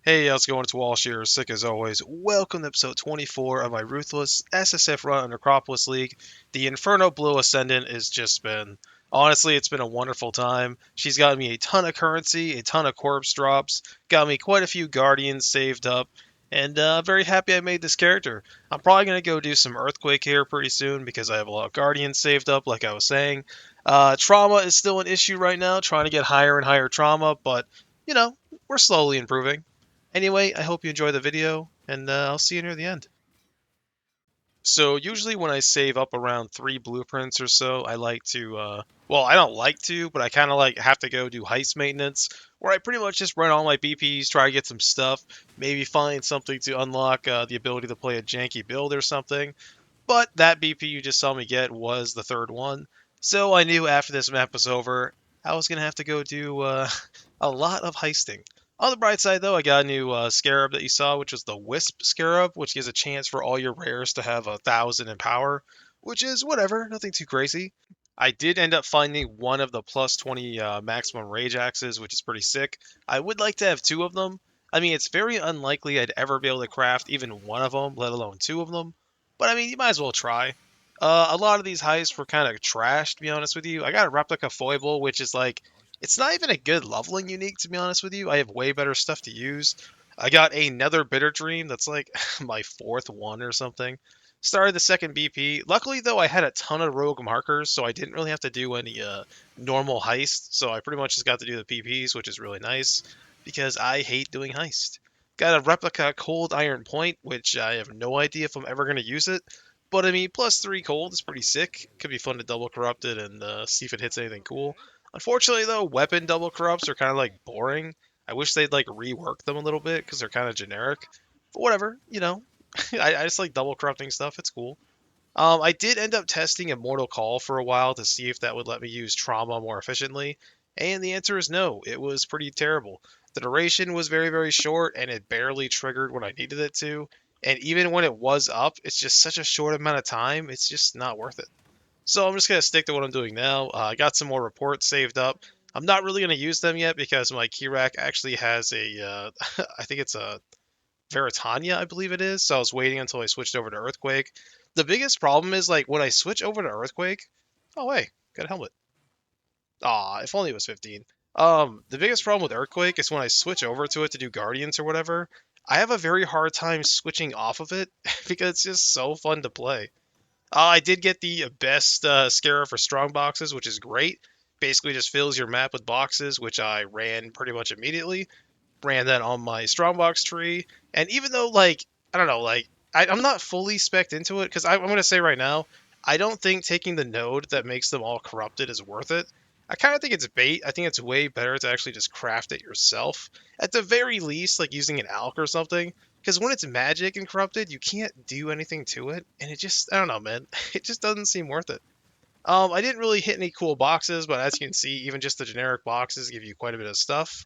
Hey, how's it going? It's Walsh here, sick as always. Welcome to episode 24 of my Ruthless SSFRN on Acropolis League. The Inferno Blue Ascendant has just been, honestly, it's been a wonderful time. She's got me a ton of currency, a ton of corpse drops, got me quite a few Guardians saved up, and I'm very happy I made this character. I'm probably going to go do some Earthquake here pretty soon because I have a lot of Guardians saved up, like I was saying. Trauma is still an issue right now, trying to get higher and higher trauma, but, you know, we're slowly improving. Anyway, I hope you enjoy the video, and I'll see you near the end. So usually when I save up around 3 blueprints or so, I like to, well, I don't like to, but I kind of like have to go do heist maintenance, where I pretty much just run all my BPs, try to get some stuff, maybe find something to unlock the ability to play a janky build or something. But that BP you just saw me get was the third one, so I knew after this map was over, I was gonna have to go do a lot of heisting. On the bright side, though, I got a new scarab that you saw, which was the Wisp scarab, which gives a chance for all your rares to have 1,000 in power, which is whatever, nothing too crazy. I did end up finding one of the plus 20 maximum rage axes, which is pretty sick. I would like to have two of them. I mean, it's very unlikely I'd ever be able to craft even one of them, let alone two of them. But I mean, you might as well try. A lot of these heists were kind of trash, to be honest with you. I got a replica foible, which is like, it's not even a good leveling unique, to be honest with you. I have way better stuff to use. I got another bitter dream that's like my fourth one or something. Started the second BP. Luckily, though, I had a ton of rogue markers, so I didn't really have to do any normal heist. So I pretty much just got to do the PPs, which is really nice because I hate doing heist. Got a replica cold iron point, which I have no idea if I'm ever going to use it. But I mean, +3 cold is pretty sick. Could be fun to double corrupt it and see if it hits anything cool. Unfortunately, though, weapon double corrupts are kind of like boring. I wish they'd like rework them a little bit because they're kind of generic. But whatever, I just like double corrupting stuff. It's cool. I did end up testing Immortal Call for a while to see if that would let me use trauma more efficiently, and the answer is no. It was pretty terrible. The duration was very, very short, and it barely triggered when I needed it to. And even when it was up, it's just such a short amount of time, it's just not worth it. So I'm just going to stick to what I'm doing now. I got some more reports saved up. I'm not really going to use them yet because my key rack actually has I think it's a Veritania, I believe it is. So I was waiting until I switched over to Earthquake. The biggest problem is like when I switch over to Earthquake. Oh hey, got a helmet. Aw, if only it was 15. The biggest problem with Earthquake is when I switch over to it to do Guardians or whatever. I have a very hard time switching off of it because it's just so fun to play. I did get the best Scarab for strong boxes, which is great. Basically, just fills your map with boxes, which I ran pretty much immediately. Ran that on my strongbox tree, and even though like I don't know, like I'm not fully spec'd into it because I'm gonna say right now, I don't think taking the node that makes them all corrupted is worth it. I kind of think it's bait. I think it's way better to actually just craft it yourself. At the very least, like using an alk or something. Because when it's magic and corrupted, you can't do anything to it, and it just I don't know, man. It just doesn't seem worth it. I didn't really hit any cool boxes, but as you can see, even just the generic boxes give you quite a bit of stuff.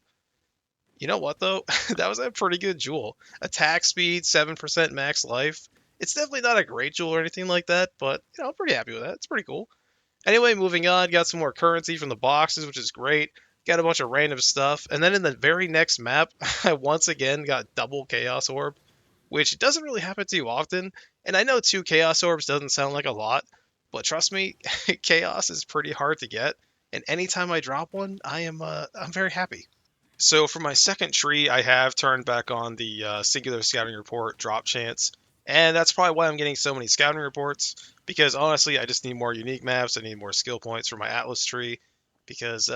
You know what though? That was a pretty good jewel. Attack speed, 7% max life. It's definitely not a great jewel or anything like that, but I'm pretty happy with that. It's pretty cool. Anyway, moving on, got some more currency from the boxes, which is great. Got a bunch of random stuff, and then in the very next map, I once again got double Chaos Orb, which doesn't really happen too often. And I know 2 Chaos Orbs doesn't sound like a lot, but trust me, Chaos is pretty hard to get. And anytime I drop one, I'm very happy. So for my second tree, I have turned back on the singular scouting report drop chance, and that's probably why I'm getting so many scouting reports. Because honestly, I just need more unique maps. I need more skill points for my Atlas tree, because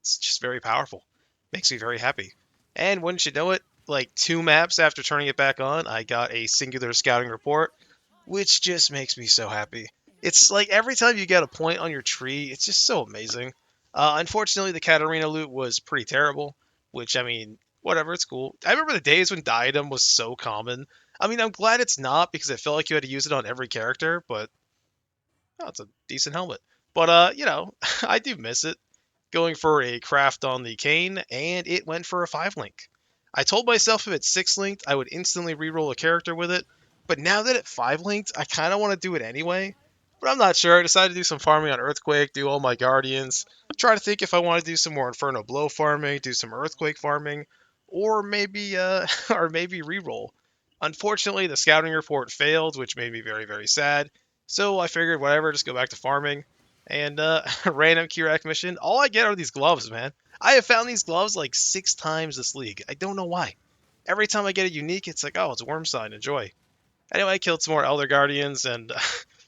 it's just very powerful. Makes me very happy. And wouldn't you know it, like 2 maps after turning it back on, I got a singular scouting report, which just makes me so happy. It's like every time you get a point on your tree, it's just so amazing. Unfortunately, the Katarina loot was pretty terrible, which, I mean, whatever, it's cool. I remember the days when Diadem was so common. I mean, I'm glad it's not because it felt like you had to use it on every character, but it's a decent helmet. But, I do miss it. Going for a craft on the cane, and it went for a 5 link. I told myself if it's 6 linked, I would instantly reroll a character with it, but now that it's 5 linked, I kind of want to do it anyway. But I'm not sure. I decided to do some farming on Earthquake, do all my Guardians, try to think if I want to do some more Inferno Blow farming, do some Earthquake farming, or maybe or maybe reroll. Unfortunately, the scouting report failed, which made me very very sad. So I figured whatever, just go back to farming. And random Kirak mission. All I get are these gloves, man. I have found these gloves like 6 times this league. I don't know why. Every time I get a unique, it's like, oh, it's worm sign. Enjoy. Anyway, I killed some more Elder Guardians, and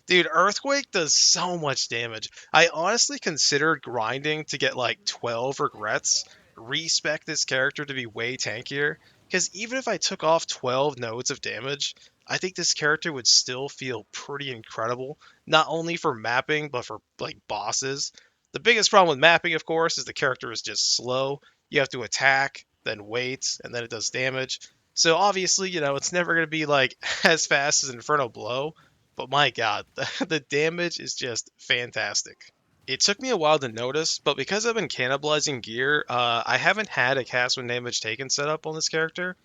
dude, Earthquake does so much damage. I honestly considered grinding to get like 12 regrets, respec this character to be way tankier, because even if I took off 12 nodes of damage, I think this character would still feel pretty incredible, not only for mapping, but for like bosses. The biggest problem with mapping, of course, is the character is just slow. You have to attack, then wait, and then it does damage. So obviously, it's never going to be like as fast as Inferno Blow, but my god, the damage is just fantastic. It took me a while to notice, but because I've been cannibalizing gear, I haven't had a cast when damage taken set up on this character.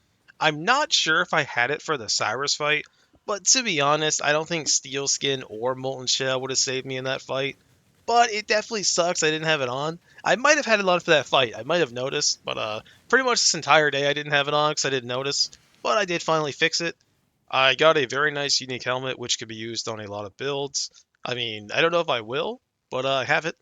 I'm not sure if I had it for the Cyrus fight, but to be honest, I don't think Steel Skin or Molten Shell would have saved me in that fight. But it definitely sucks I didn't have it on. I might have had it on for that fight. I might have noticed, but pretty much this entire day I didn't have it on because I didn't notice. But I did finally fix it. I got a very nice unique helmet, which could be used on a lot of builds. I mean, I don't know if I will, but I have it.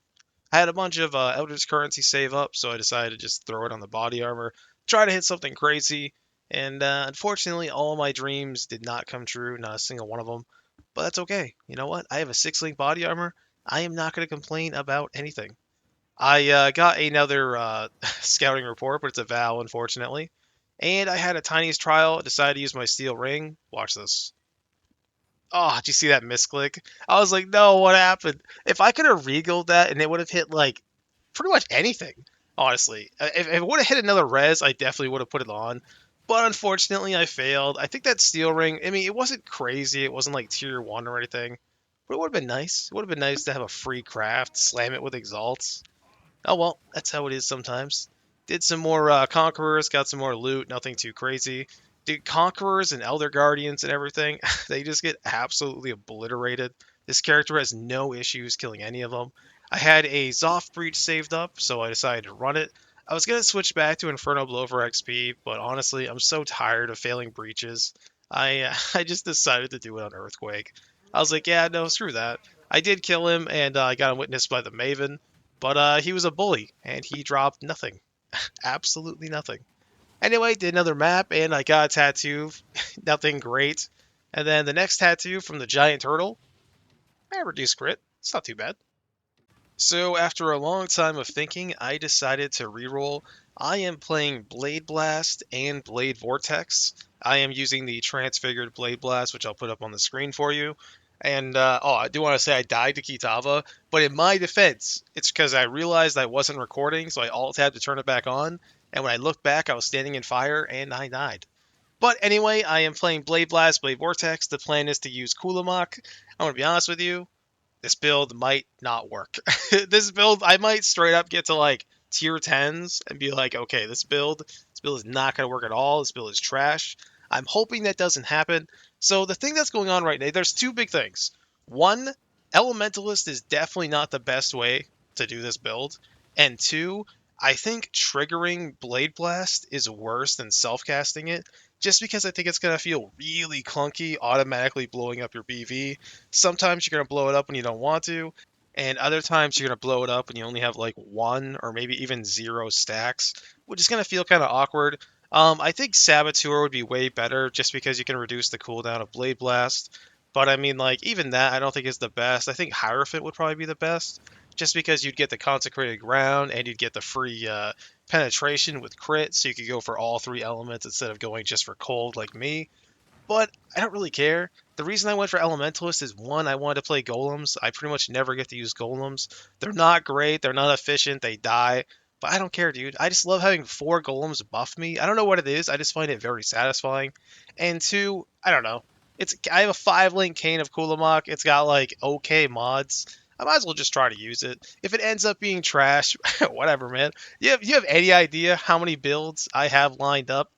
I had a bunch of Elder's currency save up, so I decided to just throw it on the body armor, try to hit something crazy, and unfortunately, all my dreams did not come true, not a single one of them. But that's okay. You know what? I have a 6 link body armor. I am not going to complain about anything. I got another scouting report, but it's a Val, unfortunately. And I had a tiniest trial, decided to use my steel ring. Watch this. Oh, did you see that misclick? I was like, no, what happened? If I could have regaled that and it would have hit like pretty much anything, honestly. If it would have hit another res, I definitely would have put it on. But unfortunately, I failed. I think that steel ring, I mean, it wasn't crazy. It wasn't like tier 1 or anything. But it would have been nice. It would have been nice to have a free craft, slam it with exalts. Oh well, that's how it is sometimes. Did some more Conquerors, got some more loot, nothing too crazy. Dude, Conquerors and Elder Guardians and everything, they just get absolutely obliterated. This character has no issues killing any of them. I had a Zoth Breach saved up, so I decided to run it. I was going to switch back to Inferno Blow for XP, but honestly, I'm so tired of failing breaches. I just decided to do it on Earthquake. I was like, yeah, no, screw that. I did kill him, and I got him witnessed by the Maven. But he was a bully, and he dropped nothing. Absolutely nothing. Anyway, did another map, and I got a tattoo. Nothing great. And then the next tattoo from the giant turtle. Reduced crit. It's not too bad. So after a long time of thinking, I decided to reroll. I am playing Blade Blast and Blade Vortex. I am using the transfigured Blade Blast, which I'll put up on the screen for you. And I do want to say I died to Kitava, but in my defense, it's because I realized I wasn't recording, so I alt tabbed to turn it back on. And when I looked back, I was standing in fire, and I died. But anyway, I am playing Blade Blast, Blade Vortex. The plan is to use Kulamak. I'm going to be honest with you, this build might not work. This build, I might straight up get to like tier 10s and be like, okay, this build is not going to work at all. This build is trash. I'm hoping that doesn't happen. So the thing that's going on right now, there's two big things. One, Elementalist is definitely not the best way to do this build. And two, I think triggering Blade Blast is worse than self-casting it, just because I think it's going to feel really clunky, automatically blowing up your BV. Sometimes you're going to blow it up when you don't want to, and other times you're going to blow it up and you only have like 1 or maybe even 0 stacks, which is going to feel kind of awkward. I think Saboteur would be way better just because you can reduce the cooldown of Blade Blast. But I mean, like, even that I don't think is the best. I think Hierophant would probably be the best, just because you'd get the Consecrated Ground and you'd get the free penetration with crit, so you could go for all 3 elements instead of going just for cold like me. But I don't really care. The reason I went for Elementalist is one, I wanted to play Golems. I pretty much never get to use Golems. They're not great, they're not efficient, they die. But I don't care, dude. I just love having 4 Golems buff me. I don't know what it is, I just find it very satisfying. And two, I don't know. I have a 5 link cane of Kulamak. It's got like okay mods. I might as well just try to use it. If it ends up being trash, whatever, man. You have any idea how many builds I have lined up?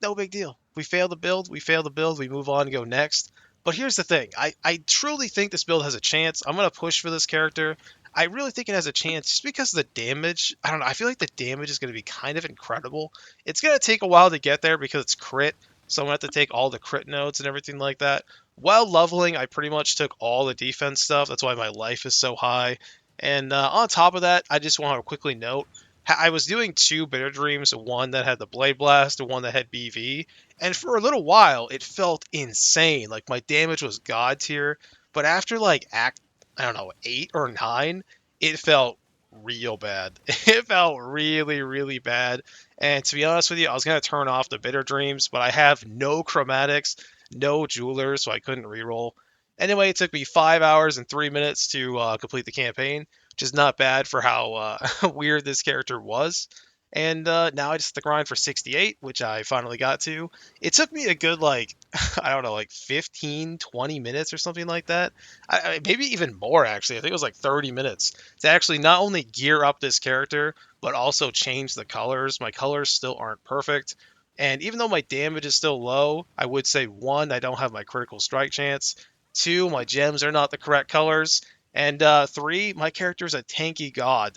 No big deal. We fail the build, we fail the build, we move on and go next. But here's the thing. I truly think this build has a chance. I'm going to push for this character. I really think it has a chance just because of the damage. I don't know. I feel like the damage is going to be kind of incredible. It's going to take a while to get there because it's crit, so I'm going to have to take all the crit nodes and everything like that. While leveling, I pretty much took all the defense stuff. That's why my life is so high. And on top of that, I just want to quickly note I was doing two Bitter Dreams, one that had the Blade Blast and one that had BV. And for a little while, it felt insane. Like my damage was god tier. But after like Act, I don't know, 8 or 9, it felt real bad. It felt really, really bad. And to be honest with you, I was going to turn off the Bitter Dreams, but I have no chromatics, no jewelers, so I couldn't reroll. Anyway, it took me 5 hours and 3 minutes to complete the campaign, which is not bad for how weird this character was. And now I just have to grind for 68, which I finally got to. It took me a good, like, I don't know, like 15, 20 minutes or something like that. Maybe even more, actually. I think it was like 30 minutes to actually not only gear up this character, but also change the colors. My colors still aren't perfect. And even though my damage is still low, I would say one, I don't have my critical strike chance. Two, my gems are not the correct colors. And three, my character's a tanky god.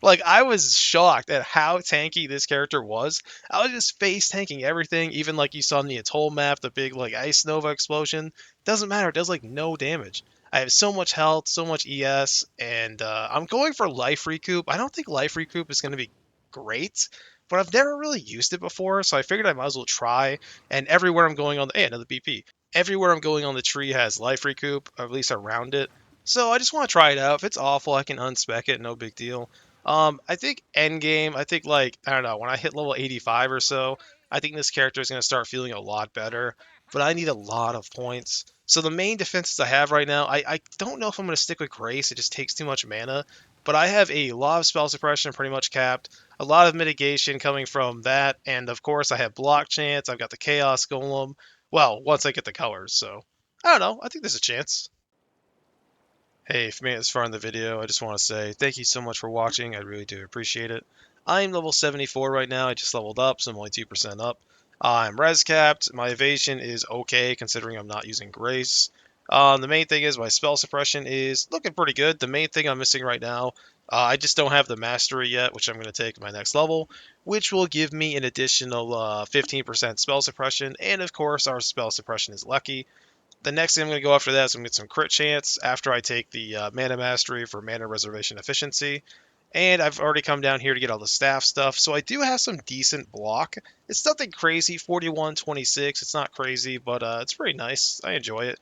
Like, I was shocked at how tanky this character was. I was just face tanking everything, even like you saw in the Atoll map, the big like ice nova explosion. Doesn't matter, it does like no damage. I have so much health, so much ES, and I'm going for life recoup. I don't think life recoup is going to be great, but I've never really used it before, so I figured I might as well try. And everywhere I'm going on the, hey, another BP. Everywhere I'm going on the tree has life recoup, or at least around it. So I just want to try it out. If it's awful, I can unspec it, no big deal. I think end game, I think like I don't know, when I hit level 85 or so, I think this character is going to start feeling a lot better. But I need a lot of points. So the main defenses I have right now, I don't know if I'm going to stick with Grace. It just takes too much mana. But I have a lot of spell suppression pretty much capped. A lot of mitigation coming from that. And of course, I have block chance. I've got the Chaos Golem. Well, once I get the colors. So I don't know. I think there's a chance. Hey, if you made it this far in the video, I just want to say thank you so much for watching. I really do appreciate it. I'm level 74 right now. I just leveled up, so I'm only 2% up. I'm res capped. My evasion is okay, considering I'm not using Grace. The main thing is my spell suppression is looking pretty good. The main thing I'm missing right now, I just don't have the mastery yet, which I'm going to take at my next level, which will give me an additional 15% spell suppression. And of course, our spell suppression is lucky. The next thing I'm going to go after that is I'm going to get some crit chance after I take the mana mastery for mana reservation efficiency. And I've already come down here to get all the staff stuff, so I do have some decent block. It's nothing crazy, 41, 26. It's not crazy, but it's pretty nice. I enjoy it.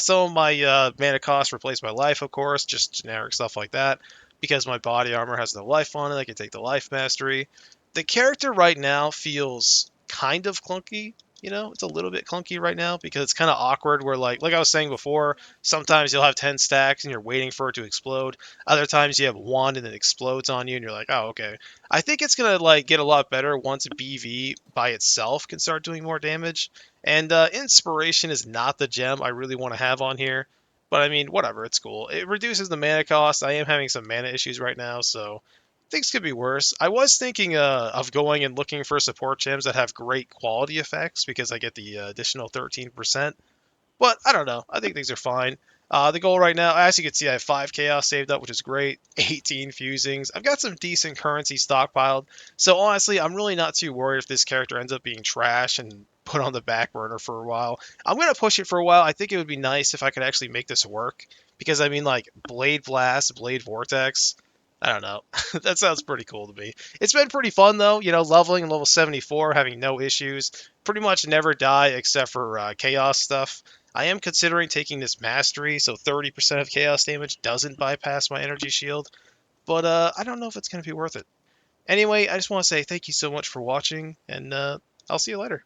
Some of my mana cost replace my life, of course, just generic stuff like that. Because my body armor has no life on it, I can take the life mastery. The character right now feels kind of clunky. You know, it's a little bit clunky right now because it's kind of awkward where like I was saying before, sometimes you'll have 10 stacks and you're waiting for it to explode. Other times you have one and it explodes on you and you're like, oh, okay. I think it's going to like get a lot better once BV by itself can start doing more damage. And Inspiration is not the gem I really want to have on here. But I mean, whatever, it's cool. It reduces the mana cost. I am having some mana issues right now, so things could be worse. I was thinking of going and looking for support gems that have great quality effects because I get the additional 13%. But I don't know. I think things are fine. The goal right now, as you can see, I have 5 chaos saved up, which is great. 18 fusings. I've got some decent currency stockpiled. So honestly, I'm really not too worried if this character ends up being trash and put on the back burner for a while. I'm going to push it for a while. I think it would be nice if I could actually make this work. Because, I mean, like, Blade Blast, Blade Vortex, I don't know. That sounds pretty cool to me. It's been pretty fun, though. You know, leveling in level 74, having no issues. Pretty much never die except for chaos stuff. I am considering taking this mastery, so 30% of chaos damage doesn't bypass my energy shield, but I don't know if it's going to be worth it. Anyway, I just want to say thank you so much for watching, and I'll see you later.